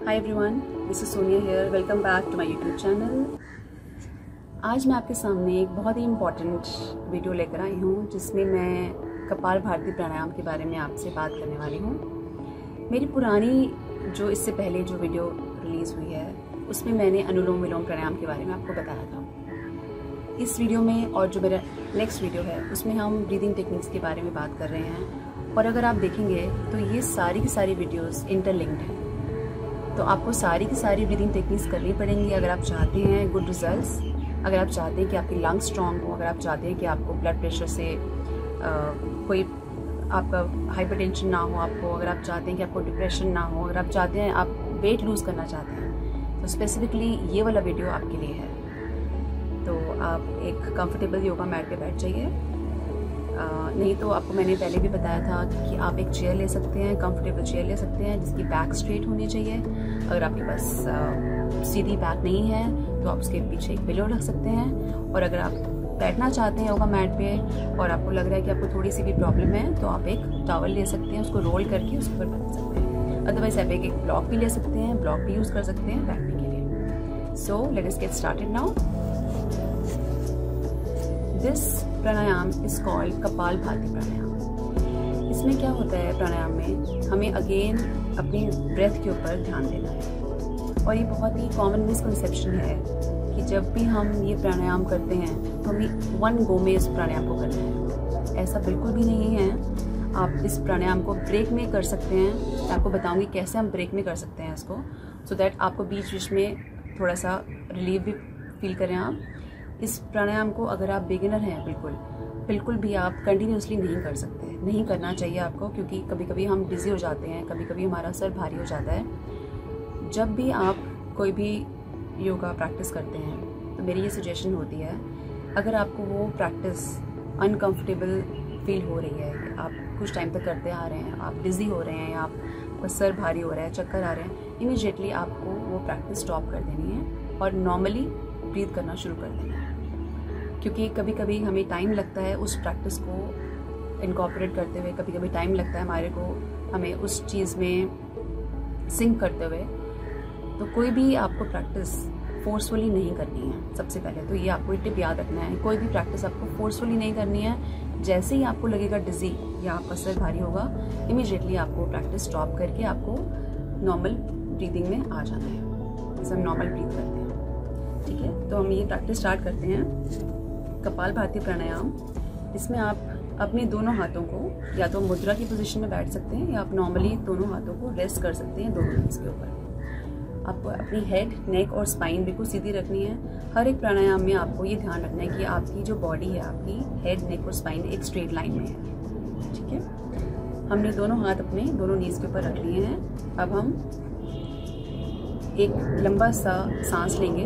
Hi everyone, this is Sonia here. Welcome back to my YouTube channel. आज मैं आपके सामने एक बहुत ही इम्पॉर्टेंट वीडियो लेकर आई हूँ जिसमें मैं कपालभाति प्राणायाम के बारे में आपसे बात करने वाली हूँ। मेरी पुरानी जो इससे पहले जो वीडियो रिलीज़ हुई है उसमें मैंने अनुलोम विलोम प्राणायाम के बारे में आपको बताया था। इस वीडियो में और जो मेरा नेक्स्ट वीडियो है उसमें हम ब्रीदिंग टेक्निक्स के बारे में बात कर रहे हैं, और अगर आप देखेंगे तो ये सारी की सारी वीडियोस इंटरलिंक्ड हैं। तो आपको सारी की सारी ब्रीदिंग टेक्निक्स करनी पड़ेंगी अगर आप चाहते हैं गुड रिजल्ट्स, अगर आप चाहते हैं कि आपकी लंग्स स्ट्रांग हो, अगर आप चाहते हैं कि आपको ब्लड प्रेशर से कोई आपका हाइपरटेंशन ना हो आपको, अगर आप चाहते हैं कि आपको डिप्रेशन ना हो, अगर आप चाहते हैं आप वेट लूज़ करना चाहते हैं, तो स्पेसिफिकली ये वाला वीडियो आपके लिए है। तो आप एक कंफर्टेबल योगा मैट पे बैठ जाइए। नहीं तो आपको मैंने पहले भी बताया था कि आप एक चेयर ले सकते हैं, कंफर्टेबल चेयर ले सकते हैं जिसकी बैक स्ट्रेट होनी चाहिए। अगर आपके पास सीधी बैक नहीं है तो आप उसके पीछे एक पिलो रख सकते हैं। और अगर आप बैठना चाहते हैं योगा मैट पे और आपको लग रहा है कि आपको थोड़ी सी भी प्रॉब्लम है तो आप एक टॉवल ले सकते हैं, उसको रोल करके उस पर बैठ सकते हैं। अदरवाइज आप एक ब्लॉक भी ले सकते हैं, ब्लॉक भी यूज़ कर सकते हैं बैठने के लिए। So let us get started now. This pranayama is called Kapalbhati pranayama. इसमें क्या होता है, प्राणायाम में हमें अगेन अपनी ब्रेथ के ऊपर ध्यान देना है। और ये बहुत ही कॉमन मिसकंसेप्शन है कि जब भी हम ये प्राणायाम करते हैं तो हमें वन गो में इस प्राणायाम को करना है। ऐसा बिल्कुल भी नहीं है। आप इस प्राणायाम को ब्रेक में कर सकते हैं। मैं आपको बताऊंगी कैसे हम ब्रेक में कर सकते हैं इसको, सो दैट आपको बीच बीच में थोड़ा सा रिलीफ भी फील करें आप। इस प्राणायाम को अगर आप बिगिनर हैं बिल्कुल भी आप कंटिन्यूसली नहीं कर सकते, नहीं करना चाहिए आपको, क्योंकि कभी कभी हम बिजी हो जाते हैं, कभी कभी हमारा सर भारी हो जाता है। जब भी आप कोई भी योगा प्रैक्टिस करते हैं तो मेरी ये सजेशन होती है, अगर आपको वो प्रैक्टिस अनकंफर्टेबल फील हो रही है, आप कुछ टाइम तक करते आ रहे हैं, आप बिजी हो रहे हैं या आपका सर भारी हो रहा है, चक्कर आ रहे हैं, इमीडिएटली आपको वो प्रैक्टिस स्टॉप कर देनी है और नॉर्मली ब्रीथ करना शुरू कर देना है। क्योंकि कभी कभी हमें टाइम लगता है उस प्रैक्टिस को इनकॉर्पोरेट करते हुए, कभी कभी टाइम लगता है हमें उस चीज़ में सिंक करते हुए। तो कोई भी आपको प्रैक्टिस फोर्सफुली नहीं करनी है। सबसे पहले तो ये आपको एक टिप याद रखना है, कोई भी प्रैक्टिस आपको फोर्सफुली नहीं करनी है। जैसे ही आपको लगेगा डिजी या आपका सर भारी होगा, इमीडिएटली आपको प्रैक्टिस स्टॉप करके आपको नॉर्मल ब्रीदिंग में आ जाना है, जैसे हम नॉर्मल ब्रीथ करते हैं। ठीक है, तो हम ये प्रैक्टिस स्टार्ट करते हैं कपालभाति प्राणायाम। इसमें आप अपने दोनों हाथों को या तो मुद्रा की पोजीशन में बैठ सकते हैं या आप नॉर्मली दोनों हाथों को रेस्ट कर सकते हैं दोनों नीज के ऊपर। आपको अपनी हेड, नेक और स्पाइन बिल्कुल सीधी रखनी है। हर एक प्राणायाम में आपको ये ध्यान रखना है कि आपकी जो बॉडी है, आपकी हेड, नेक और स्पाइन एक स्ट्रेट लाइन में है। ठीक है, हमने दोनों हाथ अपने दोनों नीज के ऊपर रख लिए हैं। अब हम एक लंबा सा सांस लेंगे।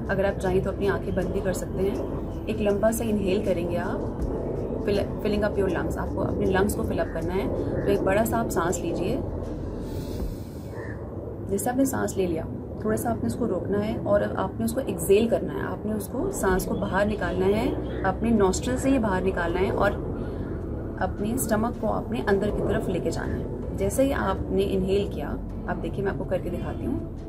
अगर आप चाहें तो अपनी आंखें बंद भी कर सकते हैं। एक लंबा सा इनहेल करेंगे आप, फिलिंग अप योर लंग्स। आपको अपने लंग्स को फिलअप करना है, तो एक बड़ा सा आप सांस लीजिए। जैसे आपने सांस ले लिया, थोड़ा सा आपने उसको रोकना है और आपने उसको एक्सेल करना है। आपने उसको सांस को बाहर निकालना है, अपने नॉस्ट्रिल से ही बाहर निकालना है और अपने स्टमक को अपने अंदर की तरफ लेके जाना है। जैसे ही आपने इनहेल किया, आप देखिए मैं आपको करके दिखाती हूँ।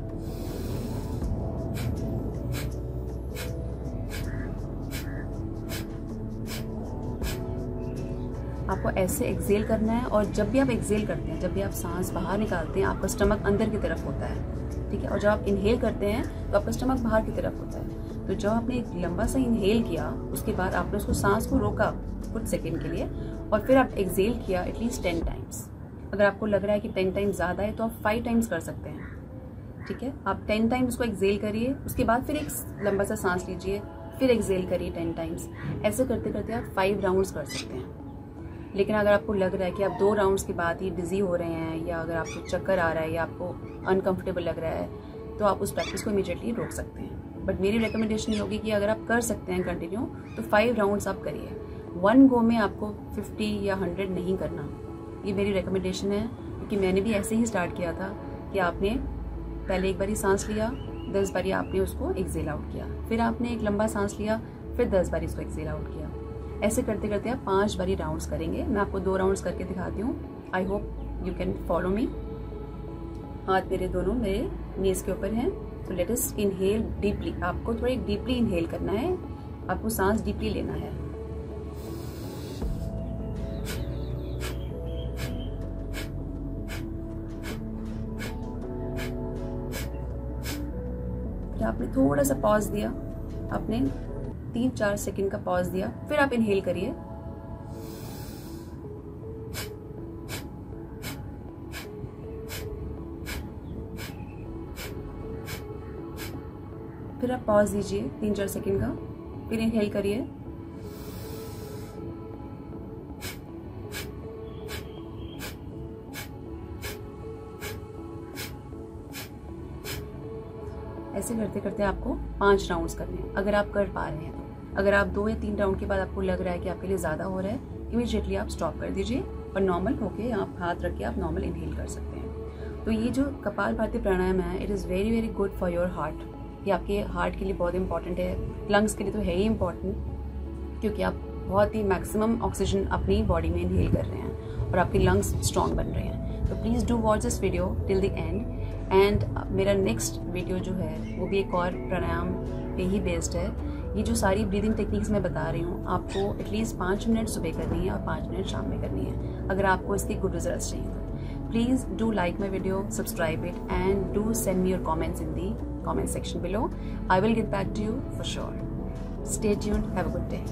आपको ऐसे एक्सेल करना है, और जब भी आप एक्सेल करते हैं, जब भी आप सांस बाहर निकालते हैं, आपका स्टमक अंदर की तरफ होता है। ठीक है, और जब आप इनहेल करते हैं तो आपका स्टमक बाहर की तरफ होता है। तो जब आपने एक लंबा सा इनहेल किया, उसके बाद आपने उसको सांस को रोका कुछ सेकेंड के लिए और फिर आप एक्सेल किया एटलीस्ट 10 टाइम्स। अगर आपको लग रहा है कि 10 टाइम्स ज़्यादा है तो आप 5 टाइम्स कर सकते हैं। ठीक है, आप 10 टाइम्स उसको एक्सेल करिए, उसके बाद फिर एक लंबा सा सांस लीजिए, फिर एक्सेल करिए 10 टाइम्स। ऐसे करते करते आप 5 राउंड्स कर सकते हैं। लेकिन अगर आपको लग रहा है कि आप 2 राउंड्स के बाद ही डिजी हो रहे हैं, या अगर आपको चक्कर आ रहा है या आपको अनकंफर्टेबल लग रहा है, तो आप उस प्रैक्टिस को इमीडिएटली रोक सकते हैं। बट मेरी रिकमेंडेशन ये होगी कि अगर आप कर सकते हैं कंटिन्यू, तो 5 राउंड्स आप करिए। वन गो में आपको 50 या 100 नहीं करना। ये मेरी रिकमेंडेशन है, क्योंकि मैंने भी ऐसे ही स्टार्ट किया था कि आपने पहले एक बारी सांस लिया, 10 बारी आपने उसको एक्सेल आउट किया, फिर आपने एक लंबा सांस लिया, फिर 10 बारी उसको एक्सेल आउट किया। ऐसे करते करते आप 5 बारी राउंड्स करेंगे। मैं आपको 2 राउंड्स करके दिखाती हूँ। I hope you can follow me. हाथ मेरे दोनों मेरे नीज के ऊपर हैं। तो लेट अस इनहेल डीपली। आपको थोड़ा डीपली इनहेल करना है, आपको सांस डीपली लेना है। फिर आपने थोड़ा सा पॉज दिया, आपने 3-4 सेकंड का पॉज दिया, फिर आप इनहेल करिए। फिर आप पॉज दीजिए 3-4 सेकंड का, फिर इनहेल करिए। ऐसे करते करते आपको 5 राउंड्स करने हैं, अगर आप कर पा रहे हैं तो। अगर आप 2 या 3 राउंड के बाद आपको लग रहा है कि आपके लिए ज़्यादा हो रहा है, इमीडिएटली आप स्टॉप कर दीजिए और नॉर्मल होके आप हाथ रख के आप नॉर्मल इनहेल कर सकते हैं। तो ये जो कपालभाति प्राणायाम है, it is very very good for your heart. ये आपके हार्ट के लिए बहुत इंपॉर्टेंट है, लंग्स के लिए तो है ही इम्पॉर्टेंट, क्योंकि आप बहुत ही मैक्सिमम ऑक्सीजन अपनी बॉडी में इनहेल कर रहे हैं और आपके लंग्स स्ट्रॉन्ग बन रहे हैं। तो please do watch this video till the end. And मेरा नेक्स्ट वीडियो जो है वो भी एक और प्राणायाम पे ही बेस्ड है। ये जो सारी ब्रीदिंग टेक्निक्स मैं बता रही हूँ, आपको एटलीस्ट 5 मिनट सुबह करनी है और 5 मिनट शाम में करनी है, अगर आपको इसके गुड रिजल्ट चाहिए तो। Please do like my video, subscribe it, and do send me your comments in the comment section below. I will get back to you for sure. Stay tuned. Have a good day.